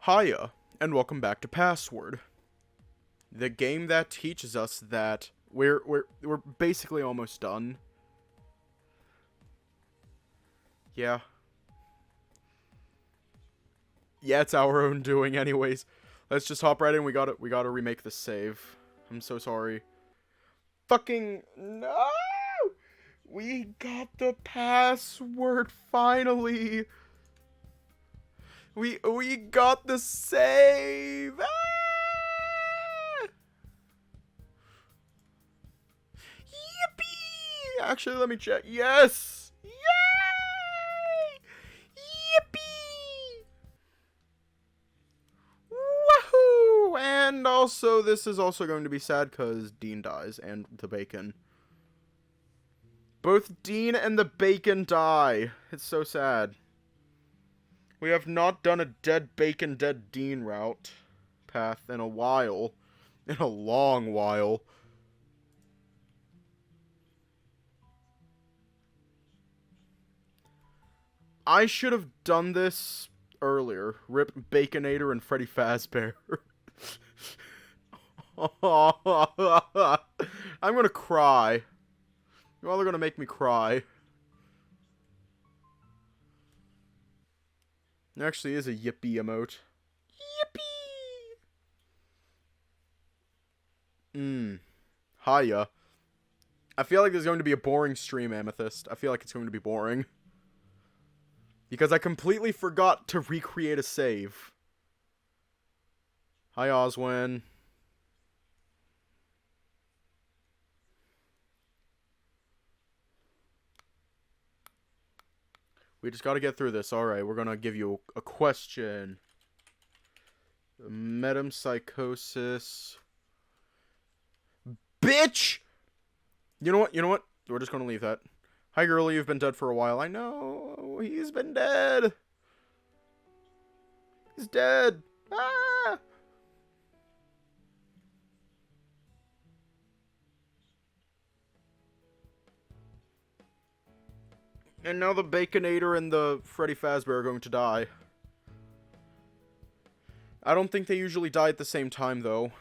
Hiya, and welcome back to Password, the game that teaches us that we're basically almost done. Yeah. Yeah, it's our own doing anyways. Let's just hop right in. We gotta remake the save. I'm so sorry. Fucking no! We got the password finally. We got the save. Ah! Yippee! Actually, let me check. Yes! Yay! Yippee! Woohoo! And also, this is also going to be sad because Dean dies and the bacon. Both Dean and the bacon die. It's so sad. We have not done a dead bacon, dead Dean route path in a while. In a long while. I should have done this earlier. Rip Baconator and Freddy Fazbear. I'm gonna cry. You all are gonna make me cry. There actually is a yippee emote. Yippee! Hiya. I feel like there's going to be a boring stream, Amethyst. I feel like it's going to be boring. Because I completely forgot to recreate a save. Hi, Oswin. We just gotta get through this. Alright, we're gonna give you a question. Metempsychosis. Bitch! You know what? We're just gonna leave that. Hi, girlie, you've been dead for a while. I know. He's been dead. He's dead. Ah! And now the Baconator and the Freddy Fazbear are going to die. I don't think they usually die at the same time, though.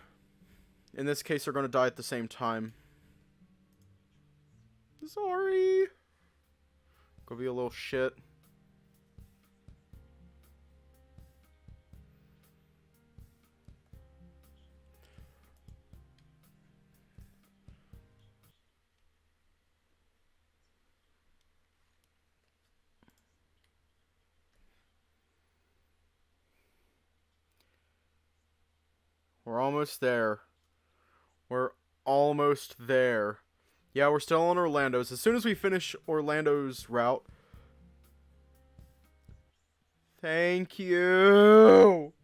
In this case, they're going to die at the same time. Sorry. Go be a little shit. We're almost there. We're almost there. Yeah, we're still on Orlando's. As soon as we finish Orlando's route... Thank you!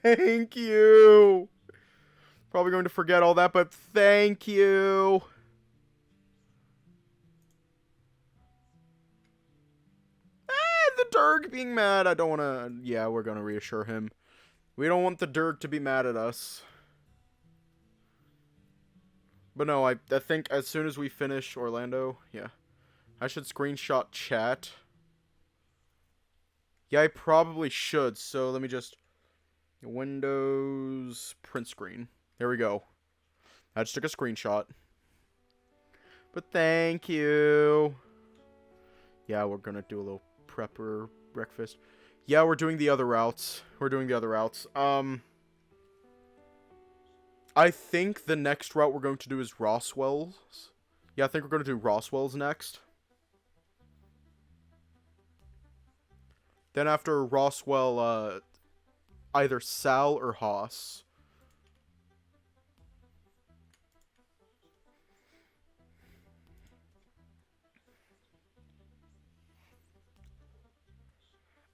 Thank you! Probably going to forget all that, but thank you! The Durg being mad. I don't want to... Yeah, we're going to reassure him. We don't want the Durg to be mad at us. But no, I think as soon as we finish Orlando, yeah. I should screenshot chat. Yeah, I probably should. So let me just... Windows print screen. There we go. I just took a screenshot. But thank you. Yeah, we're going to do a little prepper breakfast. Yeah, we're doing the other routes. I think the next route we're going to do is Roswell's. Yeah, I think we're going to do Roswell's next. Then after Roswell, either Sal or Haas.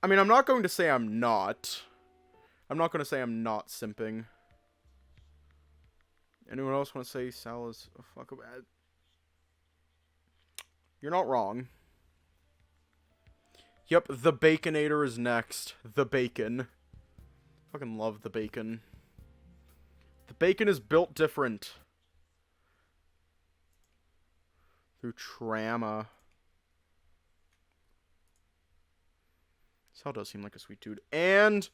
I mean, I'm not going to say I'm not. I'm not going to say I'm not simping. Anyone else want to say Sal is a fuck bad? You're not wrong. Yep, the Baconator is next. The bacon. Fucking love the bacon. The bacon is built different. Through trauma. Sal does seem like a sweet dude. And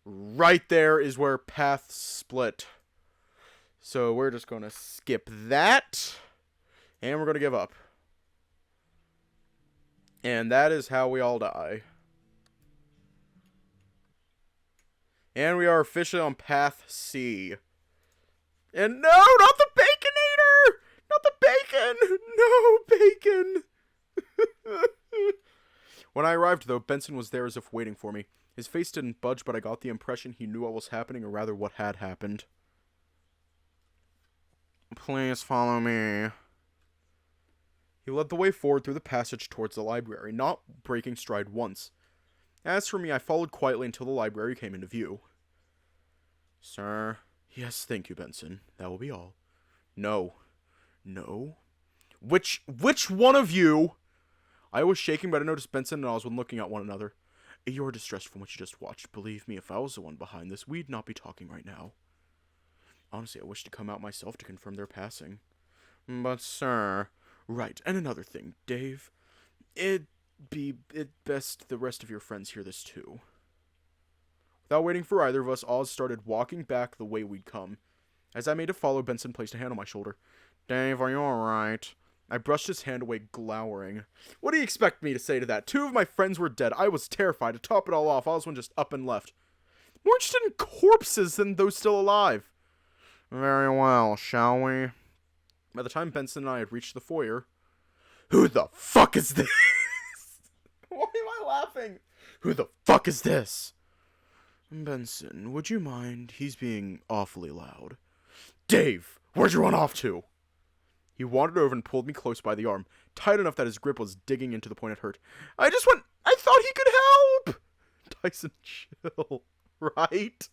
Right there is where paths split. So we're just going to skip that. And we're going to give up. And that is how we all die. And we are officially on path C. And no, not the Baconator! Not the bacon! No, bacon! When I arrived, though, Benson was there as if waiting for me. His face didn't budge, but I got the impression he knew what was happening, or rather what had happened. Please follow me. He led the way forward through the passage towards the library, not breaking stride once. As for me, I followed quietly until the library came into view. Sir? Yes, thank you, Benson. That will be all. No. No? Which one of you? I was shaking, but I noticed Benson and Oswald looking at one another. You're distressed from what you just watched. Believe me, if I was the one behind this, we'd not be talking right now. Honestly, I wish to come out myself to confirm their passing. But, sir... Right, and another thing, Dave. It'd best the rest of your friends hear this too. Without waiting for either of us, Oz started walking back the way we'd come. As I made to follow, Benson placed a hand on my shoulder. Dave, are you alright? I brushed his hand away, glowering. What do you expect me to say to that? 2 of my friends were dead. I was terrified. To top it all off, Oswin just up and left. More interested in corpses than those still alive. Very well, shall we? By the time Benson and I had reached the foyer... Who the fuck is this? Why am I laughing? Who the fuck is this? Benson, would you mind? He's being awfully loud. Dave, where'd you run off to? He wandered over and pulled me close by the arm, tight enough that his grip was digging into the point it hurt. I thought he could help! Tyson, chill, right?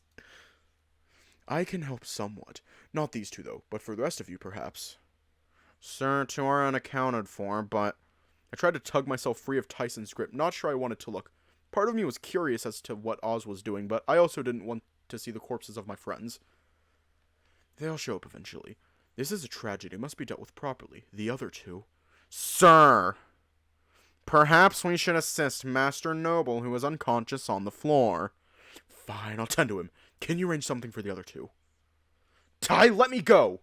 I can help somewhat. Not these 2, though, but for the rest of you, perhaps. Sir, 2 are unaccounted for, but... I tried to tug myself free of Tyson's grip, not sure I wanted to look. Part of me was curious as to what Oz was doing, but I also didn't want to see the corpses of my friends. They'll show up eventually. This is a tragedy. It must be dealt with properly. The other 2... Sir! Perhaps we should assist Master Noble, who is unconscious on the floor. Fine, I'll tend to him. Can you arrange something for the other 2? Ty, let me go!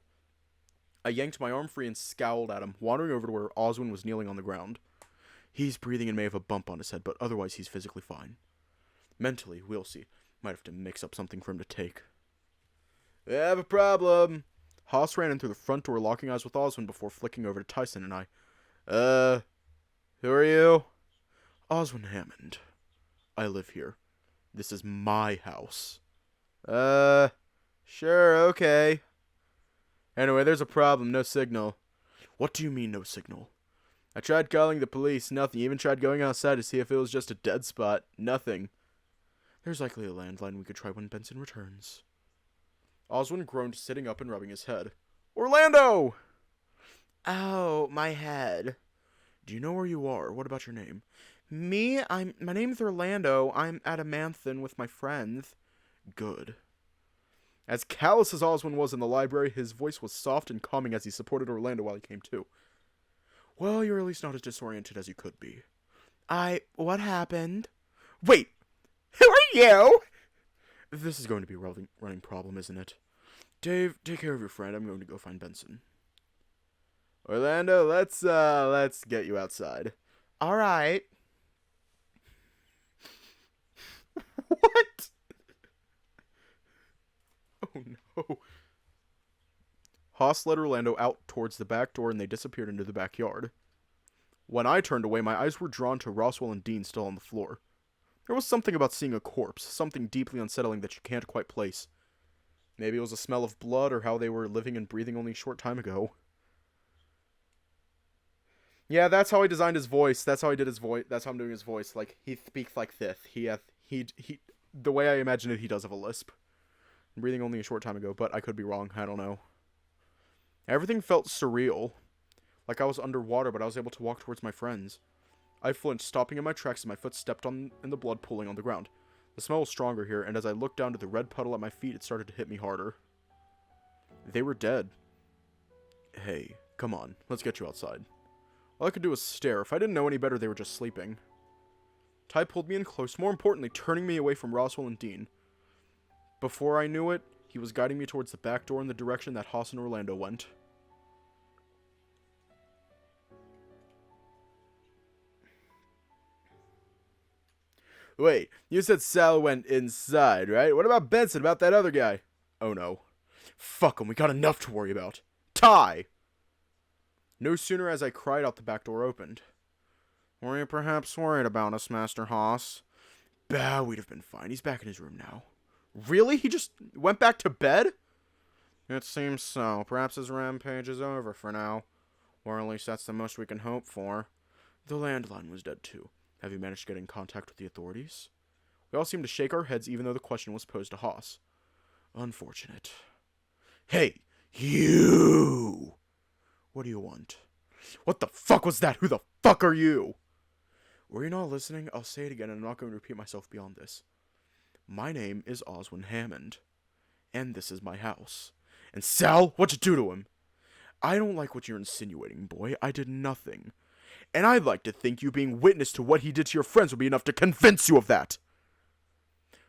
I yanked my arm free and scowled at him, wandering over to where Oswin was kneeling on the ground. He's breathing and may have a bump on his head, but otherwise he's physically fine. Mentally, we'll see. Might have to mix up something for him to take. We have a problem. Haas ran in through the front door, locking eyes with Oswin before flicking over to Tyson and I. Who are you? Oswin Hammond. I live here. This is my house. Sure, okay. Anyway, there's a problem, no signal. What do you mean, no signal? I tried calling the police, nothing. Even tried going outside to see if it was just a dead spot. Nothing. There's likely a landline we could try when Benson returns. Oswin groaned, sitting up and rubbing his head. Orlando! Ow, my head. Do you know where you are? What about your name? Me? My name's Orlando. I'm at Amanthan with my friends. Good. As callous as Oswin was in the library, his voice was soft and calming as he supported Orlando while he came to. Well, you're at least not as disoriented as you could be. What happened? Wait! Who are you? This is going to be a running problem, isn't it? Dave, take care of your friend. I'm going to go find Benson. Orlando, let's get you outside. Alright. What? Oh no. Haas led Orlando out towards the back door and they disappeared into the backyard. When I turned away, my eyes were drawn to Roswell and Dean still on the floor. There was something about seeing a corpse, something deeply unsettling that you can't quite place. Maybe it was a smell of blood or how they were living and breathing only a short time ago. Yeah, that's how I designed his voice. That's how I did his voice. That's how I'm doing his voice. Like, he speaks like this. The way I imagine it, he does have a lisp. Breathing only a short time ago, but I could be wrong. I don't know. Everything felt surreal. Like I was underwater, but I was able to walk towards my friends. I flinched, stopping in my tracks as my foot stepped in the blood pooling on the ground. The smell was stronger here, and as I looked down to the red puddle at my feet, it started to hit me harder. They were dead. Hey, come on. Let's get you outside. All I could do was stare. If I didn't know any better, they were just sleeping. Ty pulled me in close, more importantly, turning me away from Roswell and Dean. Before I knew it, he was guiding me towards the back door in the direction that Haas and Orlando went. Wait, you said Sal went inside, right? What about Benson, about that other guy? Oh no. Fuck him, we got enough to worry about. Ty! No sooner as I cried out, the back door opened. Were you perhaps worried about us, Master Haas? Bah, we'd have been fine. He's back in his room now. Really? He just went back to bed? It seems so. Perhaps his rampage is over for now. Or at least that's the most we can hope for. The landline was dead too. Have you managed to get in contact with the authorities? We all seemed to shake our heads even though the question was posed to Haas. Unfortunate. Hey, you! What do you want? What the fuck was that? Who the fuck are you? Were you not listening? I'll say it again and I'm not going to repeat myself beyond this. My name is Oswin Hammond. And this is my house. And Sal, what'd you do to him? I don't like what you're insinuating, boy. I did nothing. And I'd like to think you being witness to what he did to your friends would be enough to convince you of that.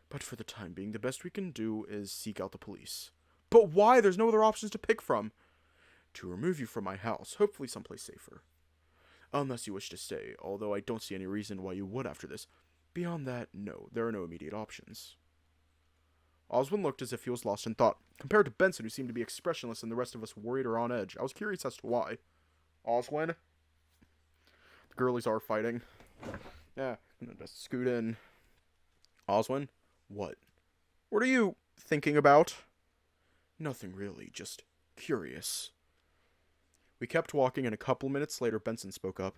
But for the time being, the best we can do is seek out the police. But why? There's no other options to pick from. To remove you from my house, hopefully someplace safer. Unless you wish to stay, although I don't see any reason why you would after this. Beyond that, no, there are no immediate options. Oswin looked as if he was lost in thought, compared to Benson, who seemed to be expressionless and the rest of us worried or on edge. I was curious as to why. Oswin? The girlies are fighting. Yeah, just scoot in. Oswin? What? What are you thinking about? Nothing really, just curious. We kept walking, and a couple minutes later, Benson spoke up.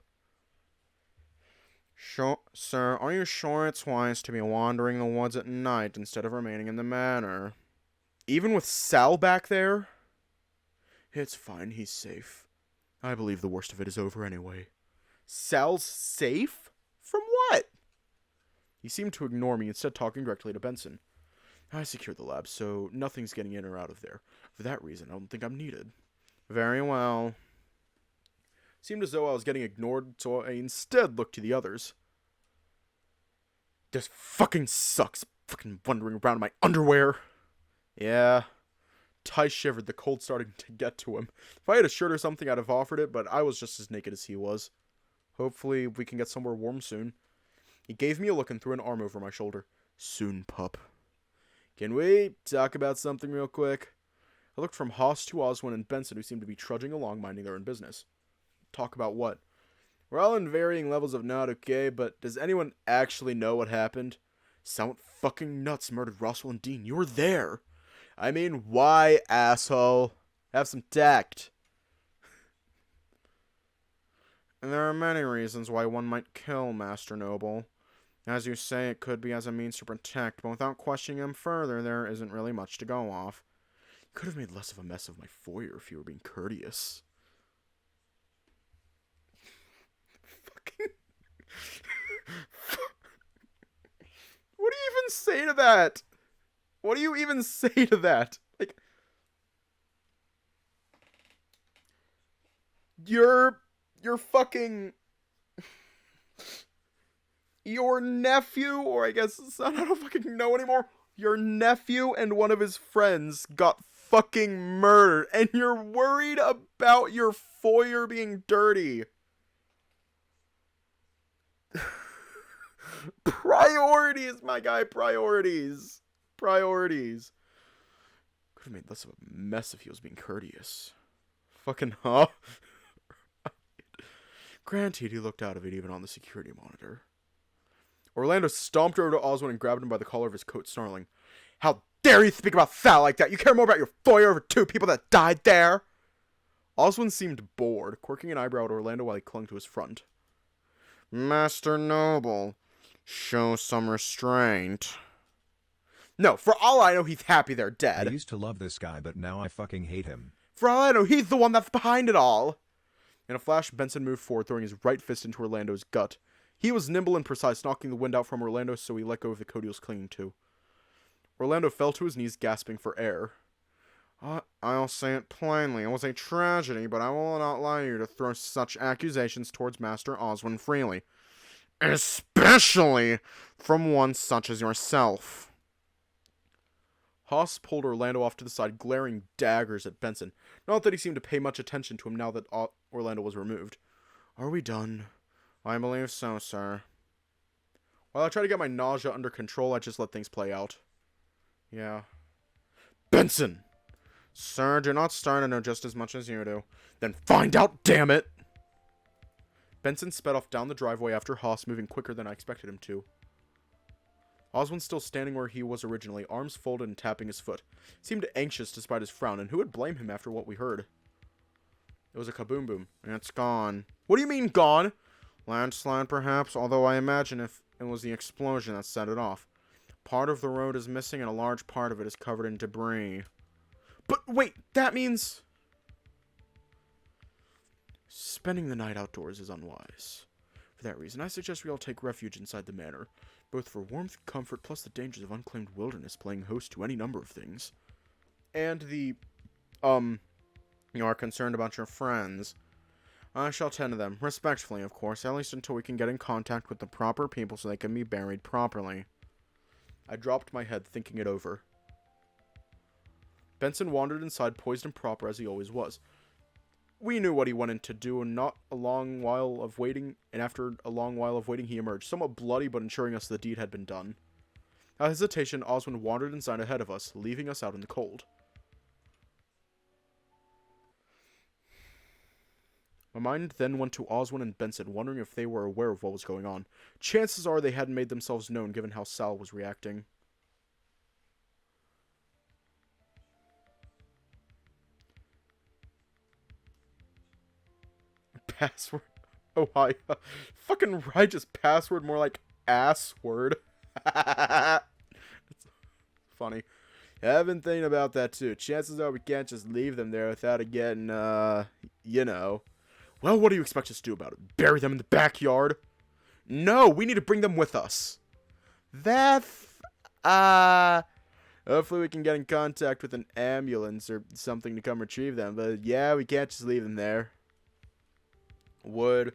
Sir, are you sure it's wise to be wandering the woods at night instead of remaining in the manor? Even with Sal back there? It's fine, he's safe. I believe the worst of it is over anyway. Sal's safe? From what? He seemed to ignore me, instead talking directly to Benson. I secured the lab, so nothing's getting in or out of there. For that reason, I don't think I'm needed. Very well. Seemed as though I was getting ignored, so I instead looked to the others. This fucking sucks. Fucking wandering around in my underwear. Yeah. Ty shivered, the cold starting to get to him. If I had a shirt or something, I'd have offered it, but I was just as naked as he was. Hopefully, we can get somewhere warm soon. He gave me a look and threw an arm over my shoulder. Soon, pup. Can we talk about something real quick? I looked from Haas to Oswin and Benson, who seemed to be trudging along, minding their own business. Talk about what? We're all in varying levels of not okay, but does anyone actually know what happened? Someone fucking nuts murdered Roswell and Dean. You were there. I mean, why, asshole? Have some tact. And there are many reasons why one might kill Master Noble. As you say, it could be as a means to protect, but without questioning him further, there isn't really much to go off. You could have made less of a mess of my foyer if you were being courteous. What do you even say to that? What do you even say to that? Like, you're fucking, your nephew, or I guess son, I don't fucking know anymore. Your nephew and one of his friends got fucking murdered, and you're worried about your foyer being dirty. Priorities, my guy, priorities. Priorities. Could have made less of a mess if he was being courteous. Fucking huh? Granted, he looked out of it even on the security monitor. Orlando stomped over to Oswin and grabbed him by the collar of his coat, snarling, "How dare you speak about Sal like that? You care more about your foyer over 2 people that died there?" Oswin seemed bored, quirking an eyebrow at Orlando while he clung to his front. Master Noble, show some restraint. No, for all I know, he's happy they're dead. I used to love this guy, but now I fucking hate him. For all I know, he's the one that's behind it all. In a flash, Benson moved forward, throwing his right fist into Orlando's gut. He was nimble and precise, knocking the wind out from Orlando, so he let go of the coat he was clinging to. Orlando fell to his knees, gasping for air. I'll say it plainly. It was a tragedy, but I will not allow you to throw such accusations towards Master Oswin freely. Especially from one such as yourself. Haas pulled Orlando off to the side, glaring daggers at Benson. Not that he seemed to pay much attention to him now that Orlando was removed. Are we done? I believe so, sir. While I try to get my nausea under control, I just let things play out. Yeah. Benson! Sir, do not start. I know just as much as you do. Then find out, damn it! Benson sped off down the driveway after Haas, moving quicker than I expected him to. Oswin still standing where he was originally, arms folded and tapping his foot. Seemed anxious despite his frown, and who would blame him after what we heard? It was a kaboom boom. It's gone. What do you mean, gone? Landslide, perhaps, although I imagine if it was the explosion that set it off. Part of the road is missing, and a large part of it is covered in debris. But wait, that means... Spending the night outdoors is unwise. For that reason, I suggest we all take refuge inside the manor, both for warmth, comfort, plus the dangers of unclaimed wilderness playing host to any number of things. And you are concerned about your friends. I shall tend to them, respectfully, of course, at least until we can get in contact with the proper people so they can be buried properly. I dropped my head, thinking it over. Benson wandered inside, poised and proper as he always was. We knew what he went in to do, and after a long while of waiting, he emerged, somewhat bloody but ensuring us the deed had been done. Without hesitation, Oswin wandered inside ahead of us, leaving us out in the cold. My mind then went to Oswin and Benson, wondering if they were aware of what was going on. Chances are they hadn't made themselves known, given how Sal was reacting. Password. Oh, hi. Fucking righteous password, more like ass word. It's funny. I've been thinking about that too. Chances are we can't just leave them there without it getting, you know. Well, what do you expect us to do about it? Bury them in the backyard? No, we need to bring them with us. Hopefully we can get in contact with an ambulance or something to come retrieve them. But yeah, we can't just leave them there. Would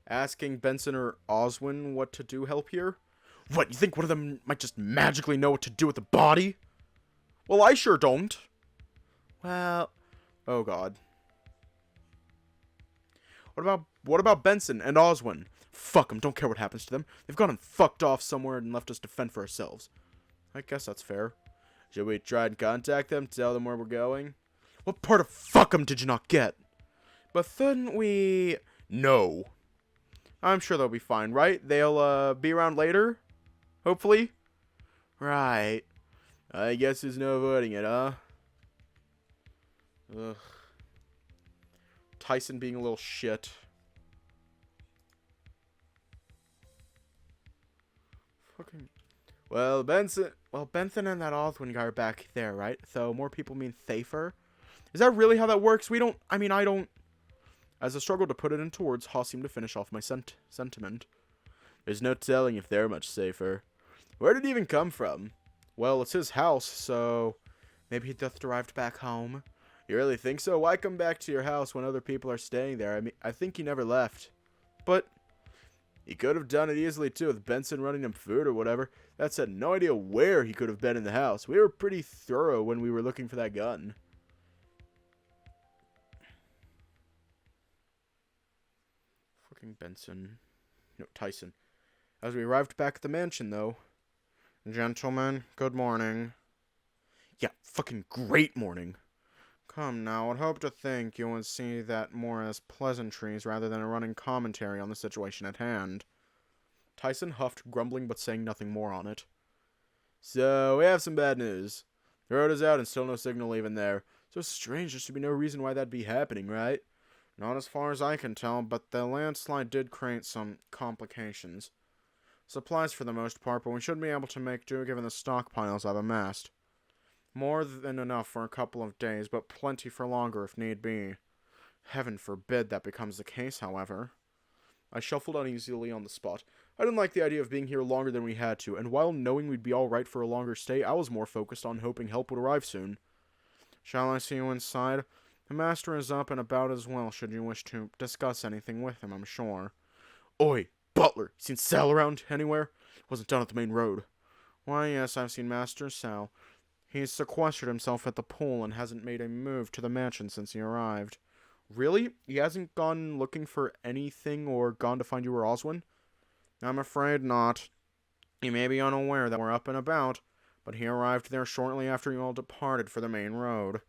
asking Benson or Oswin what to do help here? What, you think one of them might just magically know what to do with the body? Well, I sure don't. Well, oh god. What about Benson and Oswin? Fuck them, don't care what happens to them. They've gone and fucked off somewhere and left us to fend for ourselves. I guess that's fair. Should we try and contact them, tell them where we're going? What part of fuck them did you not get? But then we... No. I'm sure they'll be fine, right? They'll, be around later? Hopefully? Right. I guess there's no avoiding it, huh? Ugh. Tyson being a little shit. Fucking... Well, Benson and that Oswin guy are back there, right? So more people mean safer? Is that really how that works? I don't... As I struggled to put it into words, Haas seemed to finish off my sentiment. There's no telling if they're much safer. Where did he even come from? Well, it's his house, so... Maybe he just arrived back home. You really think so? Why come back to your house when other people are staying there? I think he never left. But... He could have done it easily, too, with Benson running him food or whatever. That said, no idea where he could have been in the house. We were pretty thorough when we were looking for that gun. Fucking Benson. No, Tyson. As we arrived back at the mansion, though. Gentlemen, good morning. Yeah, fucking great morning. Come now, I'd hope to think you would see that more as pleasantries rather than a running commentary on the situation at hand. Tyson huffed, grumbling but saying nothing more on it. So, we have some bad news. The road is out and still no signal even there. So strange, there should be no reason why that'd be happening, right? Not as far as I can tell, but the landslide did create some complications. Supplies for the most part, but we should be able to make do given the stockpiles I've amassed. More than enough for a couple of days, but plenty for longer if need be. Heaven forbid that becomes the case, however. I shuffled uneasily on the spot. I didn't like the idea of being here longer than we had to, and while knowing we'd be alright for a longer stay, I was more focused on hoping help would arrive soon. Shall I see you inside? The master is up and about as well, should you wish to discuss anything with him, I'm sure. Oi, butler, seen Sal around anywhere? Wasn't down at the main road. Why, yes, I've seen Master Sal. He's sequestered himself at the pool and hasn't made a move to the mansion since he arrived. Really? He hasn't gone looking for anything or gone to find you or Oswin? I'm afraid not. He may be unaware that we're up and about, but he arrived there shortly after you all departed for the main road.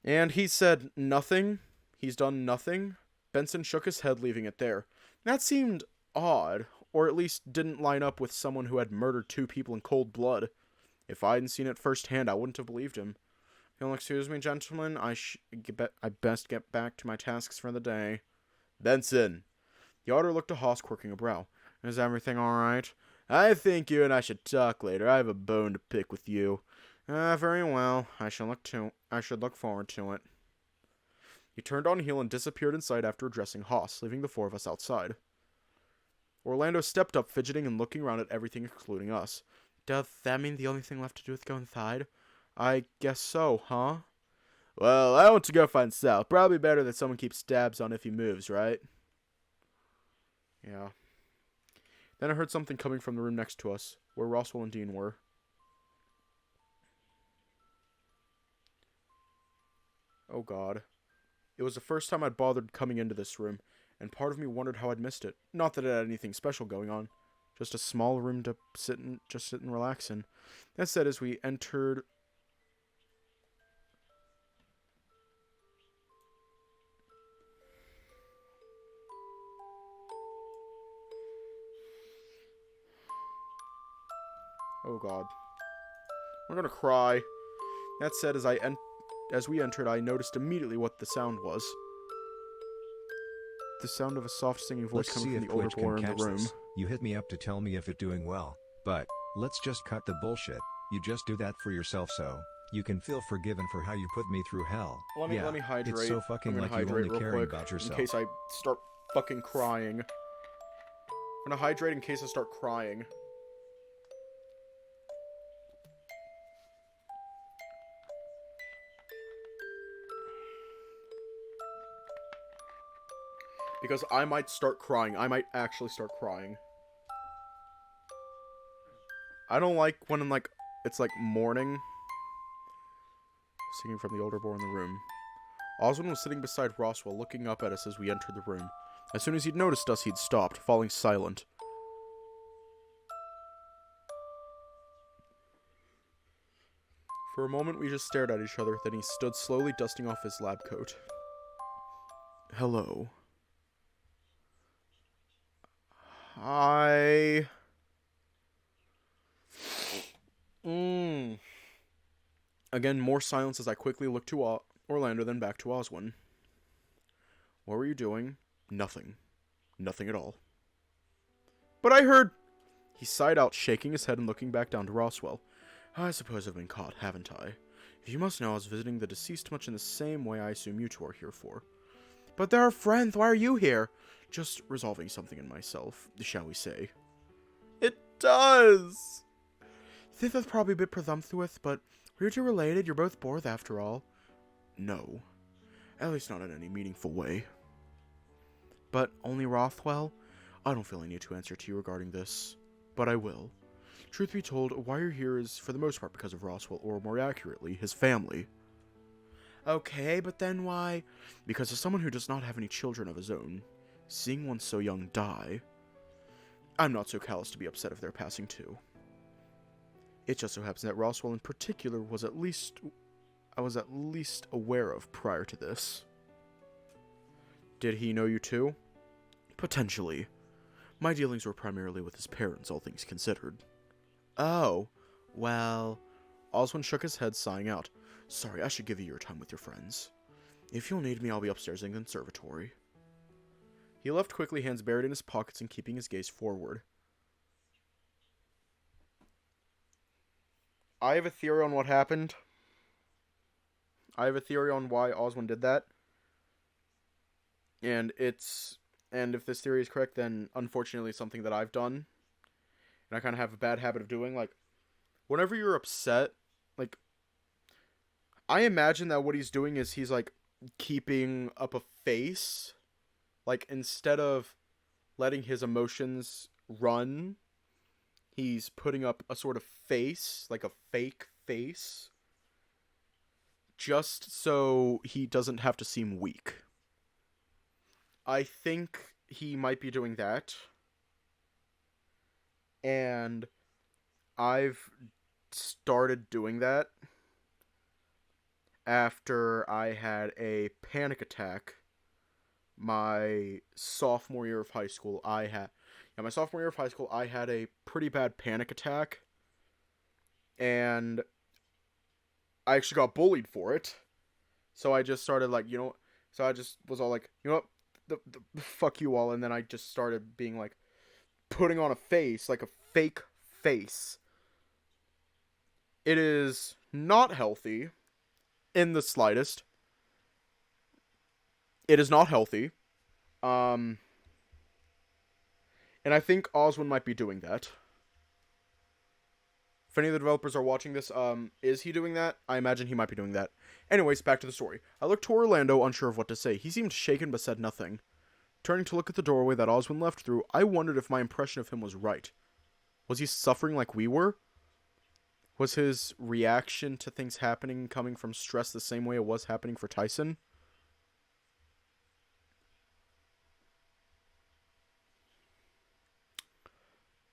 And he said nothing? He's done nothing? Benson shook his head, leaving it there. That seemed odd, or at least didn't line up with someone who had murdered 2 people in cold blood. If I hadn't seen it firsthand, I wouldn't have believed him. You'll excuse me, gentlemen. I best get back to my tasks for the day. Benson. The auditor looked to Haas, quirking a brow. Is everything all right? I think you and I should talk later. I have a bone to pick with you. Very well. I should look forward to it. He turned on heel and disappeared inside after addressing Haas, leaving the 4 of us outside. Orlando stepped up, fidgeting and looking around at everything, excluding us. Does that mean the only thing left to do is go inside? I guess so, huh? Well, I want to go find Sal. Probably better that someone keeps tabs on if he moves, right? Yeah. Then I heard something coming from the room next to us, where Roswell and Dean were. Oh god. It was the first time I'd bothered coming into this room, and part of me wondered how I'd missed it. Not that it had anything special going on. Just a small room to sit and relax in. That said, as we entered... Oh god. I'm gonna cry. That said, as we entered, I noticed immediately what the sound was. The sound of a soft singing voice coming from the older boy in the room. This. You hit me up to tell me if it's doing well, but let's just cut the bullshit. You just do that for yourself so you can feel forgiven for how you put me through hell. Let me hydrate. It's so fucking like you only care about yourself. In case I start fucking crying. I'm gonna hydrate in case I start crying. Because I might start crying. I might actually start crying. I don't like when it's morning. Singing from the older boy in the room. Oswin was sitting beside Roswell, looking up at us as we entered the room. As soon as he'd noticed us, he'd stopped, falling silent. For a moment, we just stared at each other, then he stood slowly dusting off his lab coat. Hello. Hi. Again, more silence as I quickly looked to Orlando, then back to Oswin. What were you doing? Nothing. Nothing at all. But I heard... He sighed out, shaking his head and looking back down to Roswell. I suppose I've been caught, haven't I? If you must know, I was visiting the deceased much in the same way I assume you two are here for. But they're our friends, why are you here? Just resolving something in myself, shall we say. It does! This is probably a bit presumptuous, but we're two related, you're both Borth after all. No. At least not in any meaningful way. But only Rothwell? I don't feel I need to answer to you regarding this. But I will. Truth be told, why you're here is for the most part because of Roswell, or more accurately, his family. Okay, but then why? Because as someone who does not have any children of his own, seeing one so young die, I'm not so callous to be upset if they're passing too. It just so happens that Roswell in particular I was at least aware of prior to this. Did he know you too? Potentially. My dealings were primarily with his parents, all things considered. Oh, well... Oswin shook his head, sighing out. Sorry, I should give you your time with your friends. If you'll need me, I'll be upstairs in the conservatory. He left quickly, hands buried in his pockets and keeping his gaze forward. I have a theory on what happened. I have a theory on why Oswin did that. And if this theory is correct, then unfortunately it's something that I've done. And I kind of have a bad habit of doing. Like, whenever you're upset, like, I imagine that what he's doing is he's, like, keeping up a face. Like, instead of letting his emotions run, He's putting up a sort of face, like a fake face, just so he doesn't have to seem weak. I think he might be doing that. And I've started doing that after I had a panic attack my sophomore year of high school. My sophomore year of high school, I had a pretty bad panic attack, and I actually got bullied for it. So I just started like, so I just was all like, what, the fuck you all, and then I just started being like, putting on a face, like a fake face. It is not healthy in the slightest. It is not healthy. And I think Oswin might be doing that. If any of the developers are watching this, is he doing that? I imagine he might be doing that. Anyways, back to the story. I looked to Orlando, unsure of what to say. He seemed shaken but said nothing. Turning to look at the doorway that Oswin left through, I wondered if my impression of him was right. Was he suffering like we were? Was his reaction to things happening coming from stress the same way it was happening for Tyson?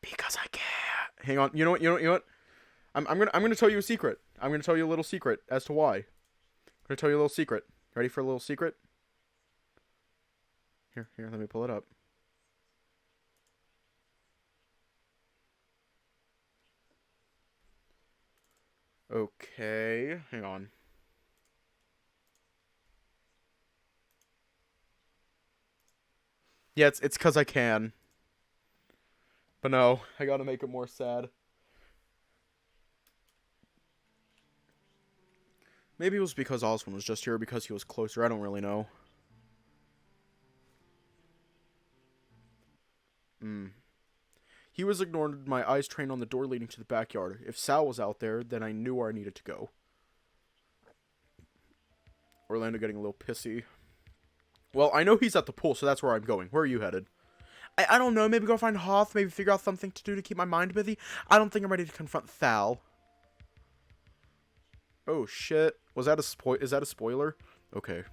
Because I can't. Hang on. You know what? I'm gonna tell you a secret. I'm gonna tell you a little secret as to why. I'm gonna tell you a little secret. Ready for a little secret? Here, let me pull it up. Okay, hang on. Yeah, it's 'cause I can. But no, I gotta make it more sad. Maybe it was because Oswin was just here because he was closer. I don't really know. He was ignored, my eyes trained on the door leading to the backyard. If Sal was out there, then I knew where I needed to go. Orlando getting a little pissy. Well, I know he's at the pool, so that's where I'm going. Where are you headed? I don't know. Maybe go find Hoth. Maybe figure out something to do to keep my mind busy. I don't think I'm ready to confront Thal. Oh, shit. Is that a spoiler? Okay.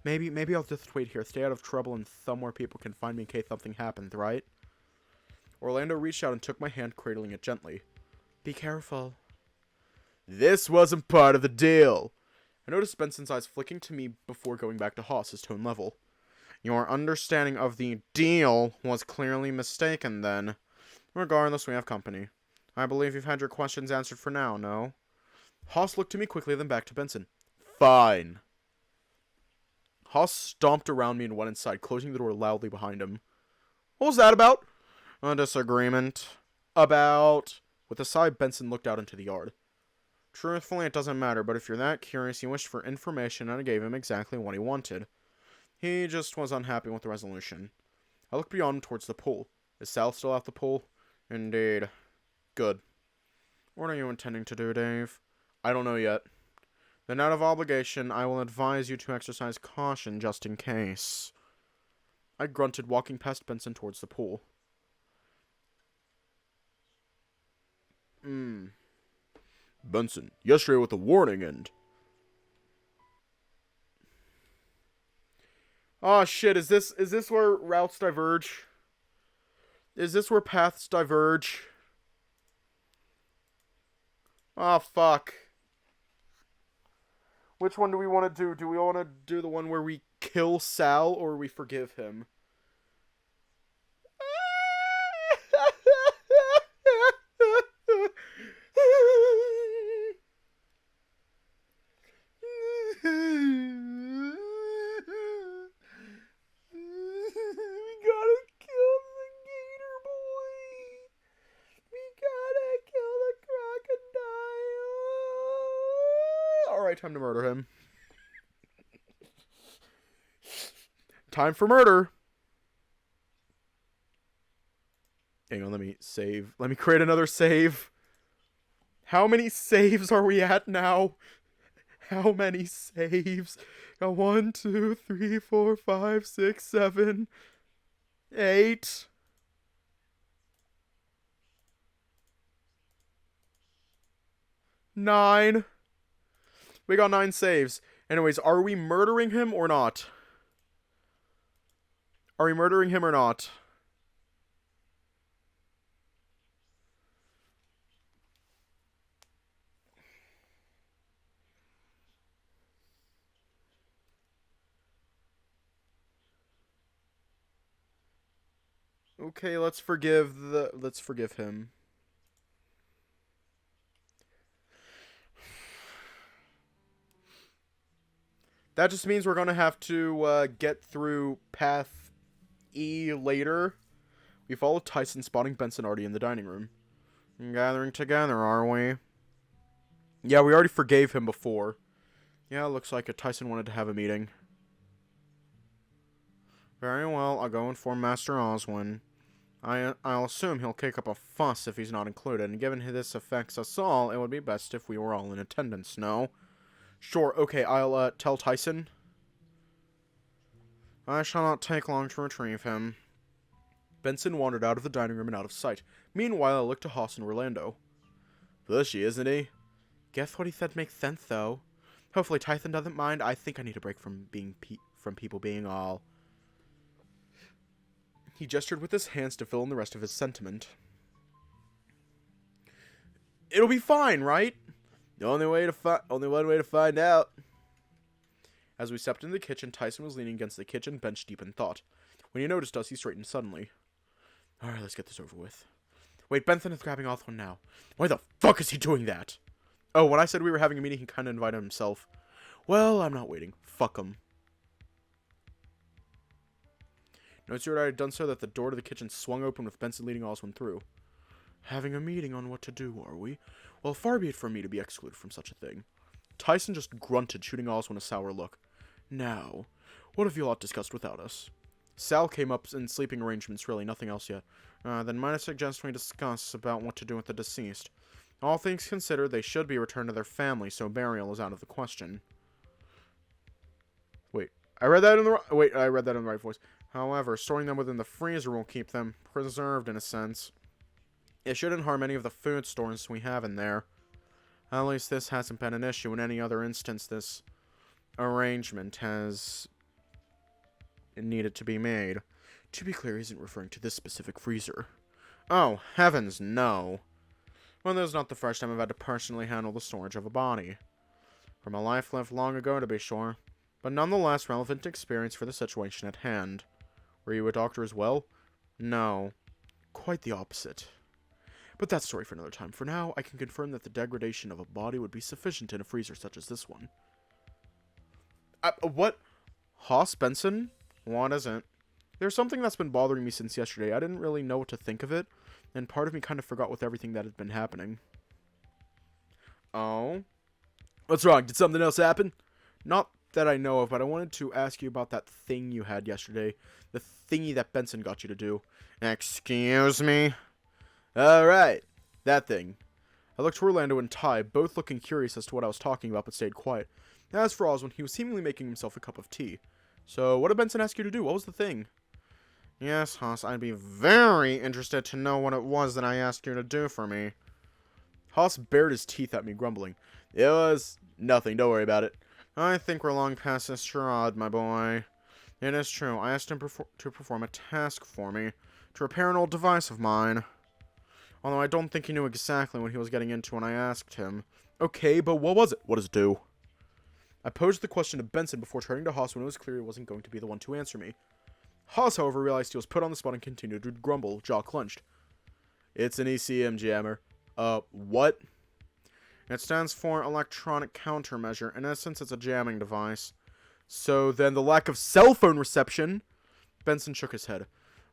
Maybe I'll just wait here. Stay out of trouble and somewhere people can find me in case something happens, right? Orlando reached out and took my hand, cradling it gently. Be careful. This wasn't part of the deal. I noticed Benson's eyes flicking to me before going back to Haas, his tone level. Your understanding of the deal was clearly mistaken, then. Regardless, we have company. I believe you've had your questions answered for now, no? Haas looked to me quickly, then back to Benson. Fine. Haas stomped around me and went inside, closing the door loudly behind him. What was that about? A disagreement. About... With a sigh, Benson looked out into the yard. Truthfully, it doesn't matter, but if you're that curious, he wished for information, and I gave him exactly what he wanted. He just was unhappy with the resolution. I looked beyond him towards the pool. Is Sal still at the pool? Indeed. Good. What are you intending to do, Dave? I don't know yet. Then out of obligation, I will advise you to exercise caution just in case. I grunted, walking past Benson towards the pool. Benson, yesterday with a warning and... Oh shit, is this where routes diverge? Is this where paths diverge? Oh fuck. Which one do we want to do? Do we want to do the one where we kill Sal or we forgive him? Time to murder him. Time for murder. Hang on, let me save. Let me create another save. How many saves are we at now? How many saves? 1, 2, 3, 4, 5, 6, 7, 8. 9. We got 9 saves. Anyways, are we murdering him or not? Are we murdering him or not? Okay, let's forgive him. That just means we're gonna have to get through path E later. We follow Tyson, spotting Benson already in the dining room. Gathering together, are we? Yeah, we already forgave him before. Yeah, looks like it. Tyson wanted to have a meeting. Very well, I'll go inform Master Oswin. I'll assume he'll kick up a fuss if he's not included, and given this affects us all, it would be best if we were all in attendance, no? Sure, okay, I'll tell Tyson. I shall not take long to retrieve him. Benson wandered out of the dining room and out of sight. Meanwhile, I looked to Haas and Orlando. Bushy, isn't he? Guess what he said makes sense, though. Hopefully Tyson doesn't mind. I think I need a break from people being all... He gestured with his hands to fill in the rest of his sentiment. It'll be fine, right? The only one way to find out. As we stepped into the kitchen, Tyson was leaning against the kitchen bench deep in thought. When he noticed us, he straightened suddenly. Alright, let's get this over with. Wait, Benson is grabbing Oswin now. Why the fuck is he doing that? Oh, when I said we were having a meeting, he kinda invited himself. Well, I'm not waiting. Fuck him. No sooner I had done so that the door to the kitchen swung open with Benson leading Oswin through. Having a meeting on what to do, are we? Well, far be it from me to be excluded from such a thing. Tyson just grunted, shooting Oswin a sour look. Now, what have you lot discussed without us? Sal came up in sleeping arrangements, really, nothing else yet. Then might I suggest we discuss about what to do with the deceased. All things considered, they should be returned to their family, so burial is out of the question. Wait, I read that in the right voice. However, storing them within the freezer will keep them preserved in a sense. It shouldn't harm any of the food stores we have in there. At least this hasn't been an issue. In any other instance, this arrangement has needed to be made. To be clear, he isn't referring to this specific freezer. Oh, heavens, no. Well, this is not the first time I've had to personally handle the storage of a body. From a life lived long ago, to be sure, but nonetheless relevant experience for the situation at hand. Were you a doctor as well? No. Quite the opposite. But that's a story for another time. For now, I can confirm that the degradation of a body would be sufficient in a freezer such as this one. What? Haas Benson? What isn't? There's something that's been bothering me since yesterday. I didn't really know what to think of it, and part of me kind of forgot with everything that had been happening. Oh? What's wrong? Did something else happen? Not that I know of, but I wanted to ask you about that thing you had yesterday. The thingy that Benson got you to do. Excuse me? Alright. That thing. I looked to Orlando and Ty, both looking curious as to what I was talking about, but stayed quiet. As for Oswin, he was seemingly making himself a cup of tea. So, what did Benson ask you to do? What was the thing? Yes, Haas, I'd be very interested to know what it was that I asked you to do for me. Haas bared his teeth at me, grumbling. It was nothing, don't worry about it. I think we're long past this charade, my boy. It is true, I asked him to perform a task for me, to repair an old device of mine. Although I don't think he knew exactly what he was getting into when I asked him. Okay, but what was it? What does it do? I posed the question to Benson before turning to Haas when it was clear he wasn't going to be the one to answer me. Haas, however, realized he was put on the spot and continued to grumble, jaw clenched. It's an ECM jammer. What? It stands for Electronic Countermeasure. In essence, it's a jamming device. So then the lack of cell phone reception? Benson shook his head.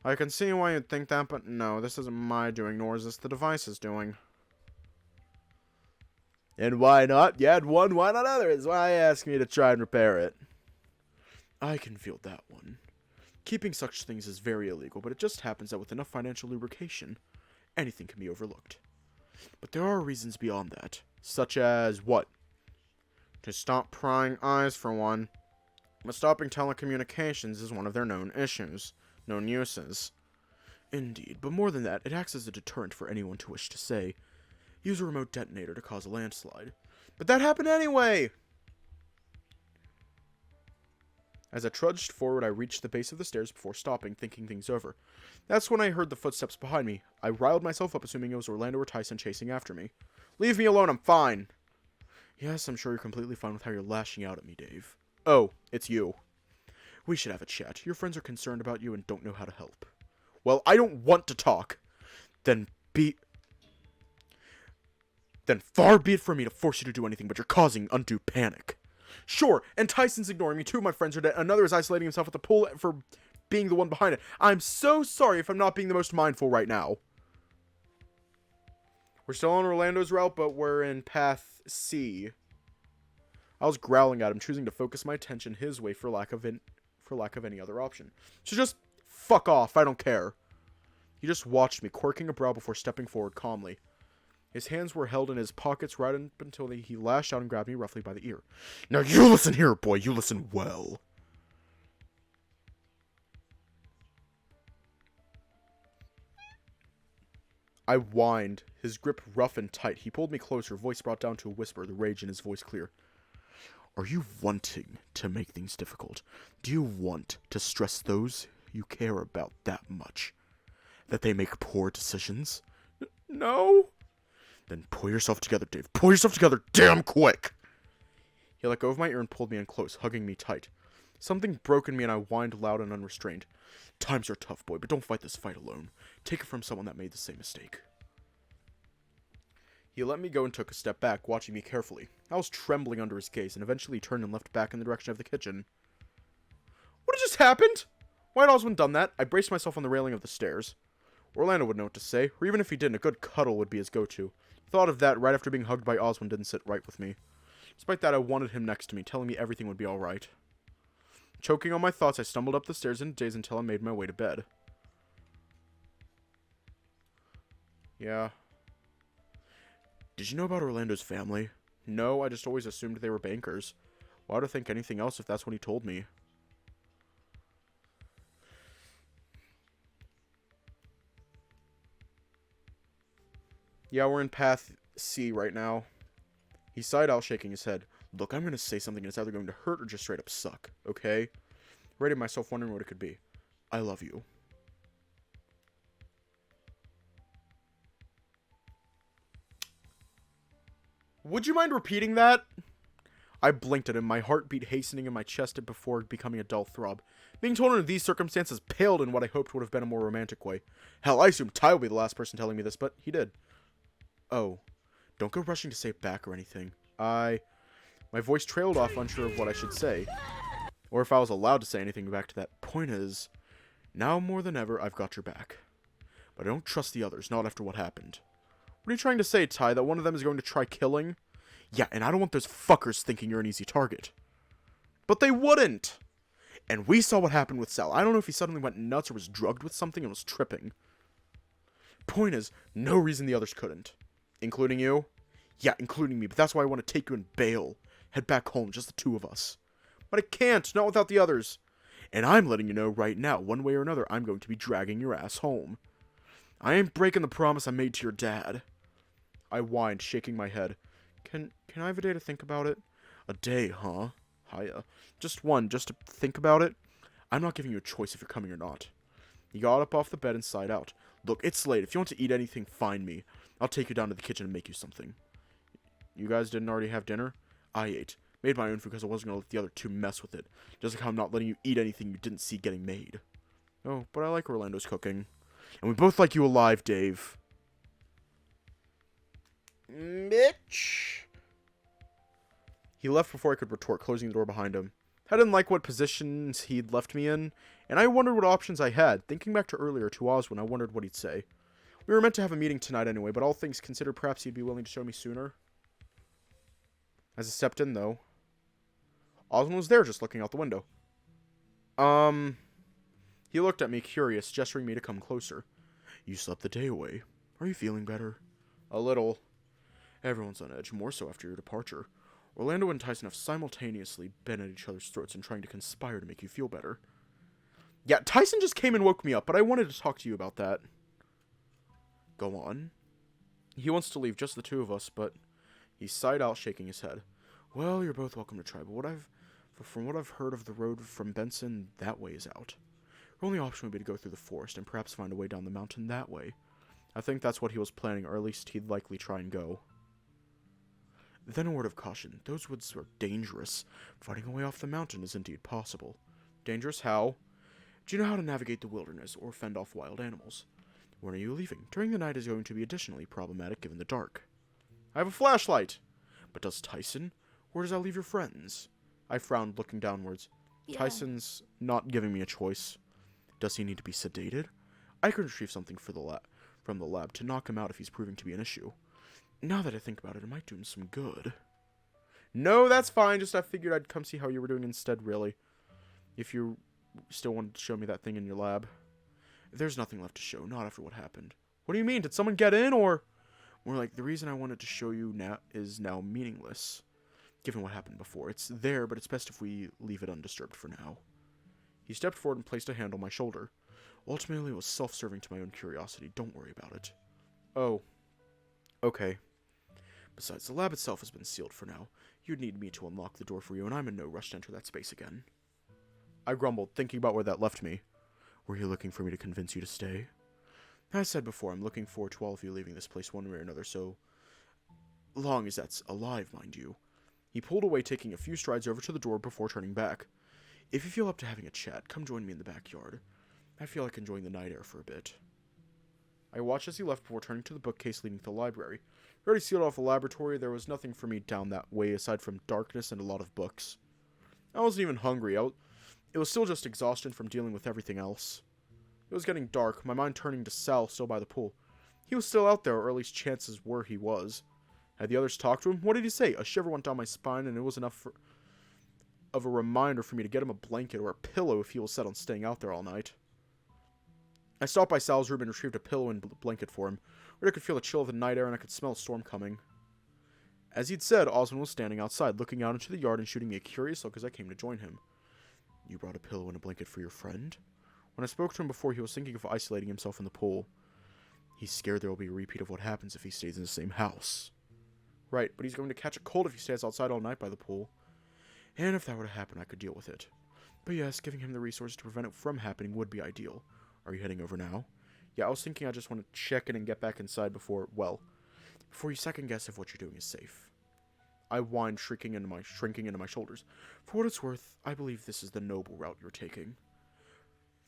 I can see why you'd think that, but no, this isn't my doing, nor is this the device's doing. And why not? You had one, why not others? Why ask me to try and repair it? I can feel that one. Keeping such things is very illegal, but it just happens that with enough financial lubrication, anything can be overlooked. But there are reasons beyond that. Such as what? To stop prying eyes, for one. But stopping telecommunications is one of their known issues. Known uses. Indeed, but more than that, it acts as a deterrent for anyone to wish to say, Use a remote detonator to cause a landslide. But that happened anyway! As I trudged forward, I reached the base of the stairs before stopping, thinking things over. That's when I heard the footsteps behind me. I riled myself up, assuming it was Orlando or Tyson chasing after me. Leave me alone, I'm fine. Yes, I'm sure you're completely fine with how you're lashing out at me, Dave. Oh, it's you. We should have a chat. Your friends are concerned about you and don't know how to help. Well, I don't want to talk. Then far be it from me to force you to do anything, but you're causing undue panic. Sure, and Tyson's ignoring me. Two of my friends are dead. Another is isolating himself at the pool for being the one behind it. I'm so sorry if I'm not being the most mindful right now. We're still on Orlando's route, but we're in path C. I was growling at him, choosing to focus my attention his way for lack of any other option. So just fuck off, I don't care. He just watched me, quirking a brow before stepping forward calmly. His hands were held in his pockets right up until he lashed out and grabbed me roughly by the ear. Now you listen here, boy, you listen well. I whined, his grip rough and tight. He pulled me closer, voice brought down to a whisper, the rage in his voice clear. Are you wanting to make things difficult? Do you want to stress those you care about that much? That they make poor decisions? No. Then pull yourself together, Dave. Pull yourself together damn quick! He let go of my ear and pulled me in close, hugging me tight. Something broke in me and I whined loud and unrestrained. Times are tough, boy, but don't fight this fight alone. Take it from someone that made the same mistake. He let me go and took a step back, watching me carefully. I was trembling under his gaze, and eventually turned and left back in the direction of the kitchen. What had just happened? Why had Oswald done that? I braced myself on the railing of the stairs. Orlando would know what to say, or even if he didn't, a good cuddle would be his go-to. Thought of that right after being hugged by Oswald didn't sit right with me. Despite that, I wanted him next to me, telling me everything would be alright. Choking on my thoughts, I stumbled up the stairs in a daze until I made my way to bed. Yeah. Did you know about Orlando's family? No, I just always assumed they were bankers. Why would I think anything else if that's what he told me? Yeah, we're in path C right now. He sighed out, shaking his head. Look, I'm going to say something that's either going to hurt or just straight up suck, okay? Rated myself, wondering what it could be. I love you. Would you mind repeating that? I blinked at him, my heartbeat hastening in my chest before becoming a dull throb. Being told under these circumstances paled in what I hoped would have been a more romantic way. Hell, I assumed Ty would be the last person telling me this, but he did. Oh, don't go rushing to say it back or anything. My voice trailed off, unsure of what I should say. Or if I was allowed to say anything back to that. Point is, now more than ever, I've got your back. But I don't trust the others, not after what happened. What are you trying to say, Ty? That one of them is going to try killing? Yeah, and I don't want those fuckers thinking you're an easy target. But they wouldn't! And we saw what happened with Sal. I don't know if he suddenly went nuts or was drugged with something and was tripping. Point is, no reason the others couldn't. Including you? Yeah, including me, but that's why I want to take you and bail. Head back home, just the two of us. But I can't, not without the others. And I'm letting you know right now, one way or another, I'm going to be dragging your ass home. I ain't breaking the promise I made to your dad. I whined, shaking my head. Can I have a day to think about it? A day, huh? Hiya. Just one, just to think about it? I'm not giving you a choice if you're coming or not. He got up off the bed and sighed out. Look, it's late. If you want to eat anything, find me. I'll take you down to the kitchen and make you something. You guys didn't already have dinner? I ate. Made my own food because I wasn't going to let the other two mess with it. Just like how I'm not letting you eat anything you didn't see getting made. Oh, but I like Orlando's cooking. And we both like you alive, Dave. Mitch. He left before I could retort, closing the door behind him. I didn't like what positions he'd left me in, and I wondered what options I had. Thinking back to earlier to Oswin, I wondered what he'd say. We were meant to have a meeting tonight anyway, but all things considered, perhaps he'd be willing to show me sooner. As I stepped in, though, Oswin was there, just looking out the window. He looked at me, curious, gesturing me to come closer. You slept the day away. Are you feeling better? A little. Everyone's on edge, more so after your departure. Orlando and Tyson have simultaneously been at each other's throats and trying to conspire to make you feel better. Yeah, Tyson just came and woke me up, but I wanted to talk to you about that. Go on. He wants to leave just the two of us, but he sighed out, shaking his head. Well, you're both welcome to try, but from what I've heard of the road from Benson, that way is out. Our only option would be to go through the forest and perhaps find a way down the mountain that way. I think that's what he was planning, or at least he'd likely try and go. Then a word of caution. Those woods are dangerous. Fighting a way off the mountain is indeed possible. Dangerous how? Do you know how to navigate the wilderness or fend off wild animals? When are you leaving? During the night is going to be additionally problematic given the dark. I have a flashlight! But does Tyson? Where does that leave your friends? I frowned, looking downwards. Yeah. Tyson's not giving me a choice. Does he need to be sedated? I could retrieve something from the lab to knock him out if he's proving to be an issue. Now that I think about it, it might do him some good. No, that's fine. Just I figured I'd come see how you were doing instead, really. If you still wanted to show me that thing in your lab. There's nothing left to show, not after what happened. What do you mean? Did someone get in, or... More like, the reason I wanted to show you now is now meaningless. Given what happened before. It's there, but it's best if we leave it undisturbed for now. He stepped forward and placed a hand on my shoulder. Ultimately, it was self-serving to my own curiosity. Don't worry about it. Oh. Okay. Besides, the lab itself has been sealed for now. You'd need me to unlock the door for you, and I'm in no rush to enter that space again. I grumbled, thinking about where that left me. Were you looking for me to convince you to stay? As I said before, I'm looking forward to all of you leaving this place one way or another, so long as that's alive, mind you. He pulled away, taking a few strides over to the door before turning back. If you feel up to having a chat, come join me in the backyard. I feel like enjoying the night air for a bit. I watched as he left before turning to the bookcase leading to the library. We already sealed off the laboratory. There was nothing for me down that way aside from darkness and a lot of books. I wasn't even hungry. It was still just exhaustion from dealing with everything else. It was getting dark, my mind turning to Sal still by the pool. He was still out there, or at least chances were he was. Had the others talked to him? What did he say? A shiver went down my spine, and it was enough of a reminder for me to get him a blanket or a pillow if he was set on staying out there all night. I stopped by Sal's room and retrieved a pillow and blanket for him, where I could feel the chill of the night air and I could smell a storm coming. As he'd said, Osmond was standing outside, looking out into the yard and shooting me a curious look as I came to join him. You brought a pillow and a blanket for your friend? When I spoke to him before, he was thinking of isolating himself in the pool. He's scared there will be a repeat of what happens if he stays in the same house. Right, but he's going to catch a cold if he stays outside all night by the pool. And if that were to happen, I could deal with it. But yes, giving him the resources to prevent it from happening would be ideal. Are you heading over now? Yeah, I was thinking I just want to check in and get back inside before you second guess if what you're doing is safe. I whined, shrinking into my shoulders. For what it's worth, I believe this is the noble route you're taking.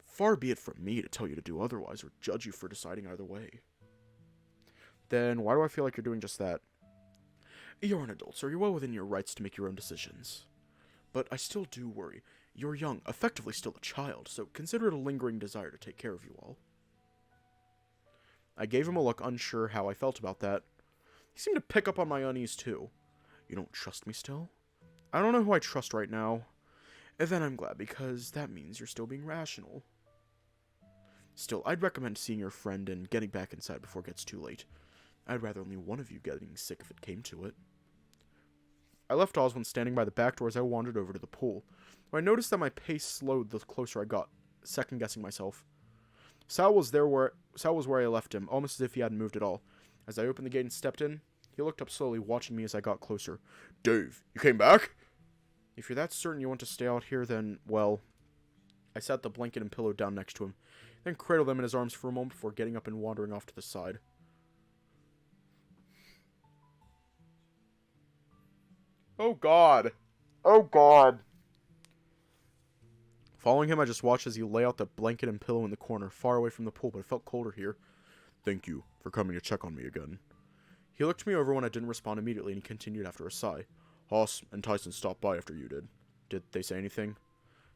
Far be it from me to tell you to do otherwise or judge you for deciding either way. Then why do I feel like you're doing just that? You're an adult, so you're well within your rights to make your own decisions. But I still do worry. You're young, effectively still a child, so consider it a lingering desire to take care of you all. I gave him a look, unsure how I felt about that. He seemed to pick up on my unease too. You don't trust me still? I don't know who I trust right now. And then I'm glad, because that means you're still being rational. Still, I'd recommend seeing your friend and getting back inside before it gets too late. I'd rather only one of you getting sick if it came to it. I left Osmond standing by the back door as I wandered over to the pool, where I noticed that my pace slowed the closer I got, second-guessing myself. Sal was where I left him, almost as if he hadn't moved at all. As I opened the gate and stepped in, he looked up slowly, watching me as I got closer. Dave, you came back? If you're that certain you want to stay out here, then, well... I sat the blanket and pillow down next to him, then cradled them in his arms for a moment before getting up and wandering off to the side. Oh God. Oh God. Following him, I just watched as he lay out the blanket and pillow in the corner, far away from the pool, but it felt colder here. Thank you for coming to check on me again. He looked me over when I didn't respond immediately, and he continued after a sigh. Hoss and Tyson stopped by after you did. Did they say anything?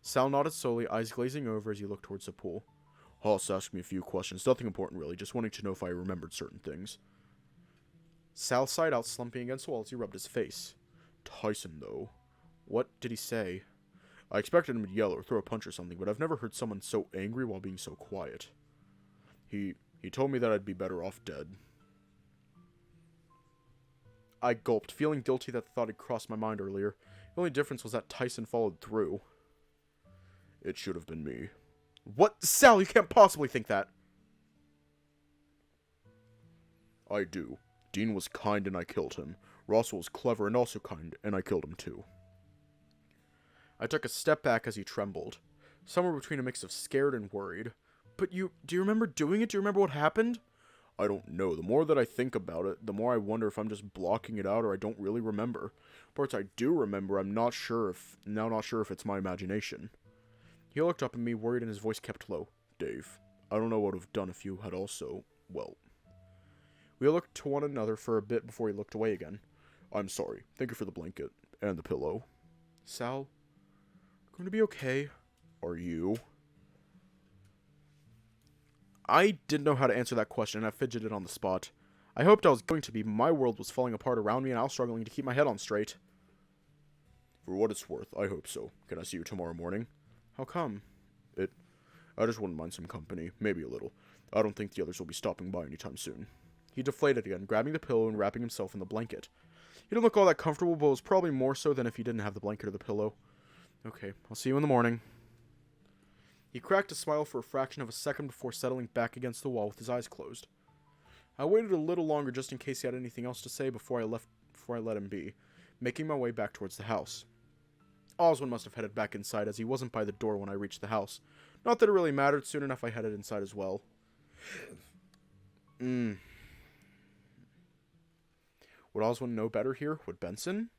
Sal nodded slowly, eyes glazing over as he looked towards the pool. Hoss asked me a few questions, nothing important really, just wanting to know if I remembered certain things. Sal sighed out, slumping against the wall as he rubbed his face. Tyson, though. What did he say? I expected him to yell or throw a punch or something, but I've never heard someone so angry while being so quiet. He told me that I'd be better off dead. I gulped, feeling guilty that the thought had crossed my mind earlier. The only difference was that Tyson followed through. It should have been me. What? Sal, you can't possibly think that. I do. Dean was kind and I killed him. Russell was clever and also kind, and I killed him too. I took a step back as he trembled, somewhere between a mix of scared and worried. But do you remember doing it? Do you remember what happened? I don't know. The more that I think about it, the more I wonder if I'm just blocking it out or I don't really remember. Parts I do remember, I'm not sure if it's my imagination. He looked up at me, worried, and his voice kept low. Dave, I don't know what I'd have done if you had also, well. We looked to one another for a bit before he looked away again. I'm sorry. Thank you for the blanket and the pillow. Sal, going to be okay. Are you? I didn't know how to answer that question, and I fidgeted on the spot. I hoped I was going to be, but my world was falling apart around me, and I was struggling to keep my head on straight. For what it's worth, I hope so. Can I see you tomorrow morning? How come? I just wouldn't mind some company, maybe a little. I don't think the others will be stopping by anytime soon. He deflated again, grabbing the pillow and wrapping himself in the blanket. He didn't look all that comfortable, but was probably more so than if he didn't have the blanket or the pillow. Okay, I'll see you in the morning. He cracked a smile for a fraction of a second before settling back against the wall with his eyes closed. I waited a little longer just in case he had anything else to say before I let him be, making my way back towards the house. Oswald must have headed back inside as he wasn't by the door when I reached the house. Not that it really mattered, soon enough I headed inside as well. Would Oswald know better here? Would Benson?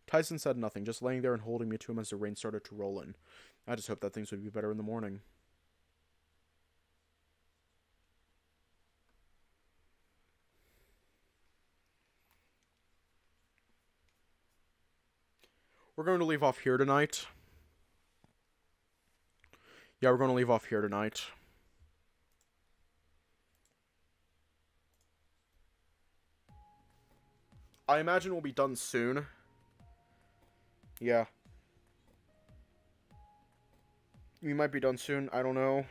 Tyson said nothing, just laying there and holding me to him as the rain started to roll in. I just hoped that things would be better in the morning. We're going to leave off here tonight. Yeah, we're going to leave off here tonight. I imagine we'll be done soon. Yeah. We might be done soon. I don't know.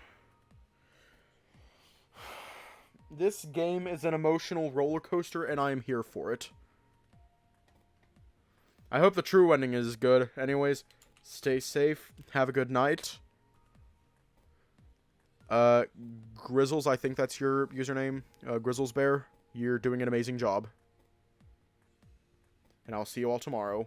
This game is an emotional roller coaster, and I am here for it. I hope the true ending is good. Anyways, stay safe. Have a good night. Grizzles, I think that's your username. Grizzles Bear, you're doing an amazing job. And I'll see you all tomorrow.